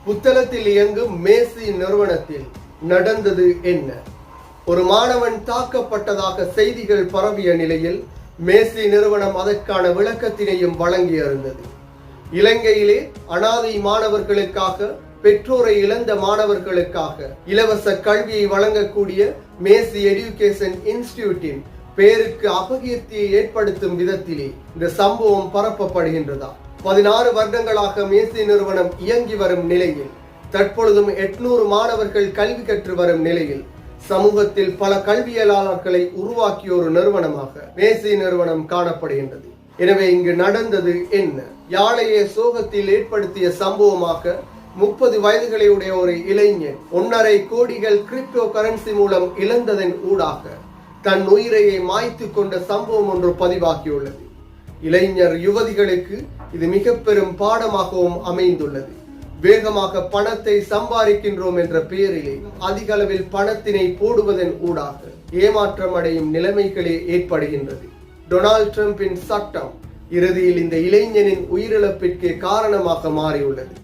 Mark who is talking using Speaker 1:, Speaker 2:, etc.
Speaker 1: புத்தளத்தில் இயங்கும் மேசி நிறுவனத்தில் நடந்தது என்ன? ஒரு மாணவன் தாக்கப்பட்டதாக செய்திகள் பரவிய நிலையில் மேசி நிறுவனம் அதற்கான விளக்கத்தினையும் வழங்கியிருந்தது. இலங்கையிலே அனாதை மாணவர்களுக்காக, பெற்றோரை இழந்த மாணவர்களுக்காக இலவச கல்வியை வழங்கக்கூடிய மேசி எஜுகேஷன் இன்ஸ்டிடியூட்டின் பேருக்கு அபகீர்த்தியை ஏற்படுத்தும் விதத்திலே இந்த சம்பவம் பரப்பப்படுகின்றதா? 16 வருடங்களாக மேசி நிறுவனம் இயங்கி வரும் நிலையில் தற்பொழுதும் 800 மாணவர்கள் கல்வி கற்று வரும் நிலையில் சமூகத்தில் பல கல்வியலாளர்களை உருவாக்கிய ஒரு நிறுவனமாக மேசி நிறுவனம் காணப்படுகின்றது. எனவே இங்கு நடந்தது என்ன? யாழையை சோகத்தில் ஏற்படுத்திய சம்பவமாக 30 வயதுகளையுடைய ஒரு இளைஞன் 1.5 கோடிகள் கிரிப்டோ கரன்சி மூலம் இழந்ததன் ஊடாக தன் உயிரையை மாய்த்து கொண்ட சம்பவம் ஒன்று பதிவாகியுள்ளது. இளைஞர் யுவதிகளுக்கு இது மிக பெரும் பாடமாகவும் அமைந்துள்ளது. வேகமாக பணத்தை சம்பாதிக்கின்றோம் என்ற பெயரிலே அதிக அளவில் பணத்தினை போடுவதன் ஊடாக ஏமாற்றம் அடையும் நிலைமைகளே ஏற்படுகின்றது. டொனால்ட் ட்ரம்பின் சட்டம் இறுதியில் இந்த இளைஞனின் உயிரிழப்பிற்கு காரணமாக மாறியுள்ளது.